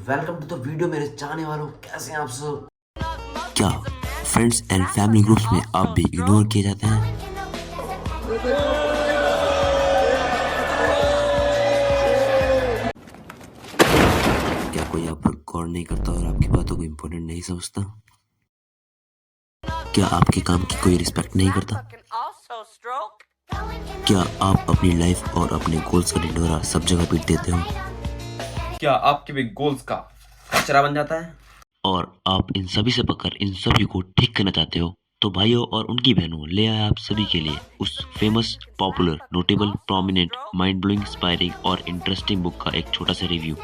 Welcome to the video मेरे चाहने वालों, कैसे हैं आप सब। क्या फ्रेंड्स एंड फैमिली ग्रुप्स में आप भी इग्नोर किए जाते हैं? क्या कोई आप पर गौर नहीं करता और आपकी बातों को इम्पोर्टेंट नहीं समझता? क्या आपके काम की कोई रिस्पेक्ट नहीं करता? क्या आप अपनी लाइफ और अपने गोल्स का ढिंढोरा सब जगह पीट देते हो? क्या आपके भी गोल्स का कचरा बन जाता है? और आप इन सभी से पकड़ इन सभी को ठीक करना चाहते हो? तो भाइयों और उनकी बहनों, ले आए आप सभी के लिए उस famous, popular, notable, prominent, mind blowing, inspiring और इंटरेस्टिंग बुक का एक छोटा सा रिव्यू।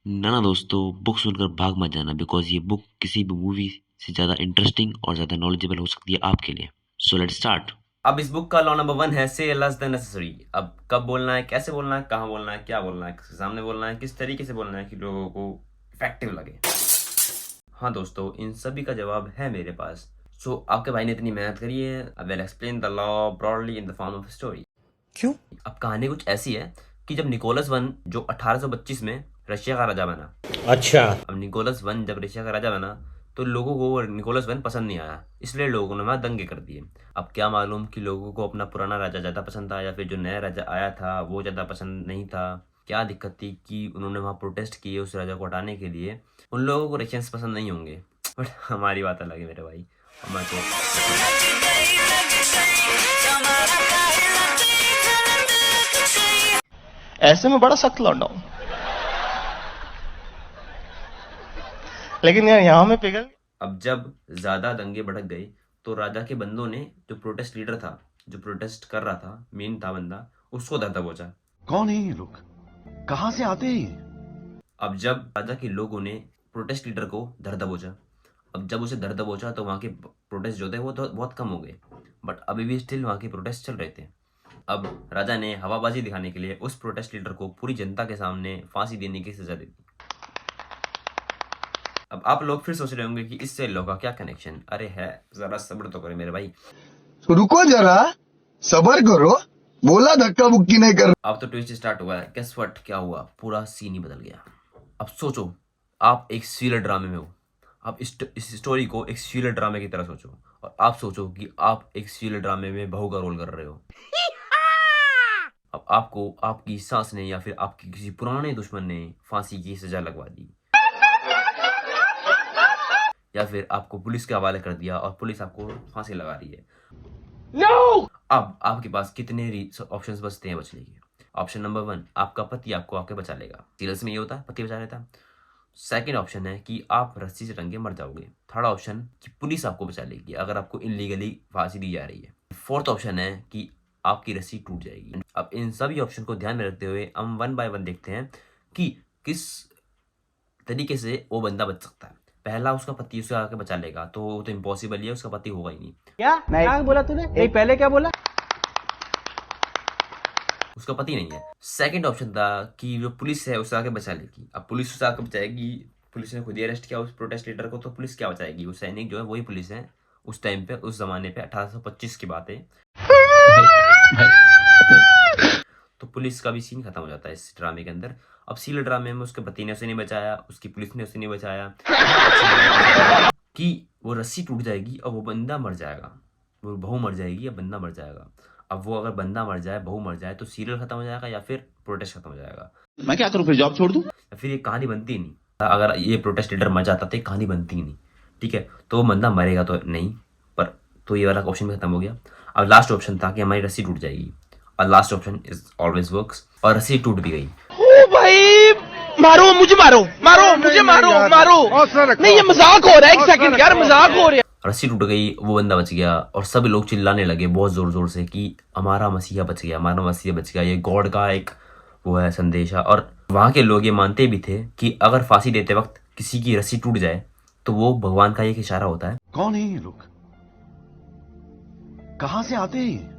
ना दोस्तों, बुक सुनकर भाग मत जाना, बिकॉज ये बुक किसी भी मूवी से ज्यादा इंटरेस्टिंग और ज्यादा नॉलेजेबल हो सकती है आपके लिए। So let's start. अब इस बुक का लॉ नंबर 1 है से लेस देन नेसेसरी। अब कब बोलना है, कैसे बोलना है, कहाँ बोलना है, क्या बोलना है, किसके सामने बोलना है, किस तरीके से बोलना है कि लोगों को इफेक्टिव लगे। हाँ दोस्तों, इन सभी का जवाब है मेरे पास। सो आपके भाई ने इतनी मेहनत करी है। I will explain the law broadly in the form of story. क्यों? अब कहानी कुछ ऐसी है कि जब निकोलस वन जो 1825 में रशिया का राजा बना। अच्छा। अब निकोलस वन जब रशिया का राजा बना तो लोगों को निकोलस वन पसंद नहीं आया, इसलिए लोगों ने वहाँ दंगे कर दिए। अब क्या मालूम कि लोगों को अपना पुराना राजा ज़्यादा पसंद था या फिर जो नया राजा आया था वो ज़्यादा पसंद नहीं था। क्या दिक्कत थी कि उन्होंने वहाँ प्रोटेस्ट किए उस राजा को हटाने के लिए। उन लोगों को रशियंस पसंद नहीं होंगे, बट हमारी बात अलग है मेरे भाई। हमारे को ऐसे में बड़ा सख्त लौंडा हूं, लेकिन यार यहाँ में पिघल। अब जब ज्यादा दंगे भड़क गए तो राजा के बंदों ने जो प्रोटेस्ट लीडर था, जो प्रोटेस्ट कर रहा था, मेन था बंदा, उसको दर दबोचा। कौन है ये लोग, कहां से आते हैं? अब जब राजा के लोगों ने प्रोटेस्ट लीडर को धर दबोचा, अब जब उसे धर दबोचा तो वहाँ के प्रोटेस्ट जो थे वो तो बहुत कम हो गए, बट अभी भी स्टिल वहाँ के प्रोटेस्ट चल रहे थे। अब राजा ने हवाबाजी दिखाने के लिए उस प्रोटेस्ट लीडर को पूरी जनता के सामने फांसी देने की सजा दे दी। अब आप लोग फिर सोच रहे होंगे कि इससे लॉ का क्या कनेक्शन। अरे है, जरा सब्र तो करो मेरे भाई। तो रुको जरा, सबर करो, बोला धक्का मुक्की नहीं कर। अब तो ट्विस्ट स्टार्ट हुआ है। गेस व्हाट, क्या हुआ, पूरा सीन ही बदल गया। अब सोचो, आप एक सीरियल ड्रामे में हो। आप इस स्टोरी को एक सीरियल ड्रामे की तरह सोचो, और आप सोचो कि आप एक सीरियल ड्रामे में बहू का रोल कर रहे हो। अब आपको आपकी सास ने या फिर आपके किसी पुराने दुश्मन ने फांसी की सजा लगवा दी, या फिर आपको पुलिस के हवाले कर दिया और पुलिस आपको फांसी लगा रही है। No! अब आपके पास कितने ऑप्शंस बचते हैं बचने के। ऑप्शन नंबर 1, आपका पति आपको आके बचा लेगा। सीरियल्स में ये होता है, पति बचा लेता है। सेकंड ऑप्शन है कि आप रस्सी से टंगे मर जाओगे। थर्ड ऑप्शन कि पुलिस आपको बचा लेगी अगर आपको इनलीगली फांसी दी जा रही है। फोर्थ ऑप्शन है कि आपकी रस्सी टूट जाएगी। अब इन सभी ऑप्शन को ध्यान में रखते हुए हम 1 बाय 1 देखते हैं कि किस तरीके से वो बंदा बच सकता है। पहला, उसका पति उसे आके बचा लेगा, तो वो तो इम्पॉसिबल ही है, उसका पति होगा ही नहीं। क्या बोला तूने? नहीं, पहले क्या बोला? उसका पति नहीं है। सेकंड ऑप्शन था कि जो पुलिस है उसे आके बचा लेगी। अब पुलिस उसे आके बचाएगी, पुलिस ने खुद ही अरेस्ट किया उस प्रोटेस्ट लीडर को, तो पुलिस क्या बचाएगी? वो सैनिक जो है वही पुलिस है उस टाइम पे, उस जमाने पे। 1825 की बात है। तो पुलिस का भी सीन खत्म हो जाता है इस ड्रामे के अंदर। अब सीरियल ड्रामे में उसके पति ने उसे नहीं बचाया, उसकी पुलिस ने उसे नहीं बचाया, कि वो रस्सी टूट जाएगी और वो बंदा मर जाएगा, वो बहू मर जाएगी या बंदा मर जाएगा। अब वो अगर बंदा मर जाए, बहू मर जाए, तो सीरियल खत्म हो जाएगा या फिर प्रोटेस्ट खत्म हो जाएगा। मैं क्या करूं, फिर जॉब छोड़ दूं? या फिर ये कहानी बनती ही नहीं। अगर ये प्रोटेस्ट लीडर मर जाता तो ये कहानी बनती ही नहीं। ठीक है, तो वो बंदा मरेगा तो नहीं, पर तो ये वाला ऑप्शन भी खत्म हो गया। अब लास्ट ऑप्शन था कि हमारी रस्सी टूट जाएगी, और last option is always works, और रस्सी टूट भी गई। ओ भाई, मारो मुझे, मारो मारो मुझे, मारो मारो। नहीं, ये मजाक हो रहा है। एक सेकंड यार, मजाक हो रहा है। रस्सी टूट गई, वो बंदा बच गया, और सब लोग चिल्लाने लगे बहुत जोर जोर से कि हमारा मसीहा बच गया, हमारा मसीहा बच गया। ये गॉड का एक वो है संदेशा। और वहाँ के लोग ये मानते भी थे कि अगर फांसी देते वक्त किसी की रस्सी टूट जाए तो वो भगवान का एक इशारा होता है। कौन है ये लोग, कहां से आते हैं?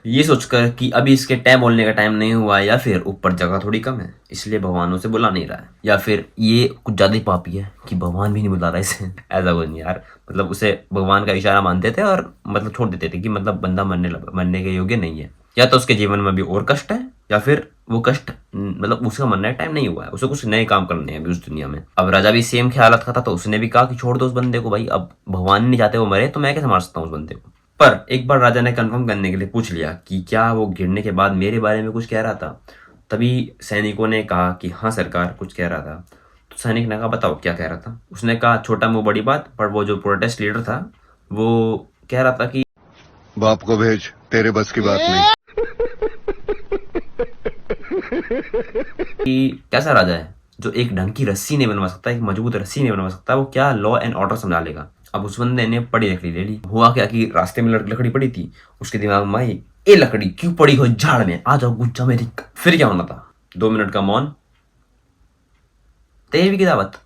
ये सोचकर कि अभी इसके टैब बोलने का टाइम नहीं हुआ, या फिर ऊपर जगह थोड़ी कम है इसलिए भगवान उसे बुला नहीं रहा है, या फिर ये कुछ ज्यादा ही पापी है कि भगवान भी नहीं बुला रहा इसे। ऐसा कुछ नहीं यार, मतलब उसे भगवान का इशारा मानते थे और मतलब छोड़ देते थे कि मतलब बंदा मरने के योग्य नहीं है, या तो उसके जीवन में भी और कष्ट है या फिर वो कष्ट मतलब उसका मरने का टाइम नहीं हुआ है, उसे कुछ नए काम करने हैं अभी उस दुनिया में। अब राजा भी सेम ख्याल का था, तो उसने भी कहा कि छोड़ दो उस बंदे को भाई, अब भगवान नहीं चाहते वो मरे तो मैं कैसे मार सकता हूँ उस बंदे को। पर एक बार राजा ने कंफर्म करने के लिए पूछ लिया कि क्या वो गिरने के बाद मेरे बारे में कुछ कह रहा था। तभी सैनिकों ने कहा कि हाँ सरकार कुछ कह रहा था। तो सैनिक ने कहा बताओ क्या कह रहा था। उसने कहा छोटा मुंह बड़ी बात, पर वो जो प्रोटेस्ट लीडर था वो कह रहा था कि बाप को भेज, तेरे बस की बात नहीं। कि कैसा राजा है जो एक ढंग की रस्सी नहीं बनवा सकता, एक मजबूत रस्सी नहीं बनवा सकता, वो क्या लॉ एंड ऑर्डर समझा लेगा। अब उस बंदे ने पड़ी लकड़ी ले ली। हुआ क्या कि रास्ते में लकड़ी पड़ी थी, उसके दिमाग में आई ए लकड़ी क्यों पड़ी हो झाड़ में, आ जाओ गुज्जा मेरी। फिर क्या होना था, 2 मिनट का मौन, तेवी की दावत।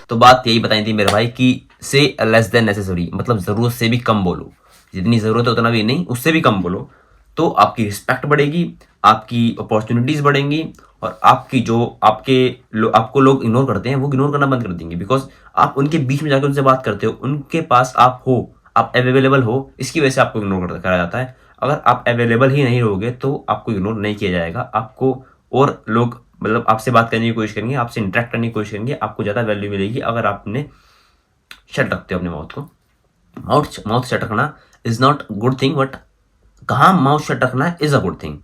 तो बात यही बताई थी मेरे भाई कि से लेस देन नेसेसरी, मतलब जरूरत से भी कम बोलो, जितनी जरूरत है उतना भी नहीं, उससे भी कम बोलो, तो आपकी रिस्पेक्ट बढ़ेगी, आपकी अपॉर्चुनिटीज बढ़ेंगी, और आपकी जो आपको लोग इग्नोर करते हैं वो इग्नोर करना बंद कर देंगे। बिकॉज आप उनके बीच में जाकर उनसे बात करते हो, उनके पास आप हो, आप अवेलेबल हो, इसकी वजह से आपको इग्नोर करा जाता है। अगर आप अवेलेबल ही नहीं रहोगे तो आपको इग्नोर नहीं किया जाएगा, आपको और लोग मतलब आपसे बात करने की कोशिश करेंगे, आपसे इंटरेक्ट करने की कोशिश करेंगे, आपको ज़्यादा वैल्यू मिलेगी अगर आपने शट रखते हो अपने माउथ को। माउथ शट रखना is not good thing, but कहाँ माउथ शट रखना इज अ गुड थिंग।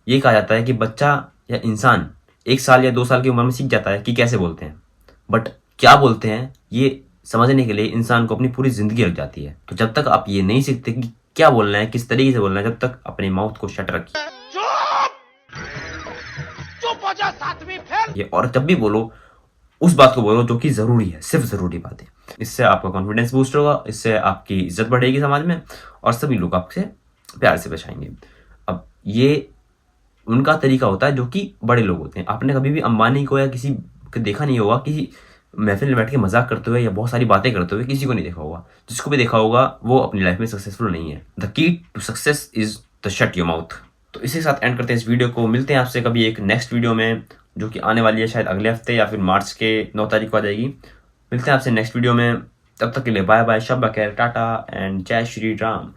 ये कहा जाता है कि बच्चा या इंसान 1 साल या 2 साल की उम्र में सीख जाता है कि कैसे बोलते हैं, बट क्या बोलते हैं ये समझने के लिए इंसान को अपनी पूरी जिंदगी लग जाती है। तो जब तक आप ये नहीं सीखते कि क्या बोलना है, किस तरीके से बोलना है, जब तक अपने माउथ को शट रखिए। और जब भी बोलो उस बात को बोलो जो कि जरूरी है, सिर्फ जरूरी बात है। इससे आपका कॉन्फिडेंस बूस्ट होगा, इससे आपकी इज्जत बढ़ेगी समाज में, और सभी लोग आपसे प्यार से पेश आएंगे। अब ये उनका तरीका होता है जो कि बड़े लोग होते हैं। आपने कभी भी अंबानी को या किसी को देखा नहीं होगा किसी महफिल में बैठ के मजाक करते हुए या बहुत सारी बातें करते हुए, किसी को नहीं देखा होगा। जिसको भी देखा होगा वो अपनी लाइफ में सक्सेसफुल नहीं है। The key to success is the shut your mouth. तो इसी के साथ एंड करते हैं इस वीडियो को। मिलते हैं आपसे कभी एक नेक्स्ट वीडियो में जो कि आने वाली है शायद अगले हफ्ते या फिर मार्च के 9 तारीख को आ जाएगी। मिलते हैं आपसे नेक्स्ट वीडियो में, तब तक के लिए बाय बाय, शब बखैर, टाटा एंड जय श्री राम।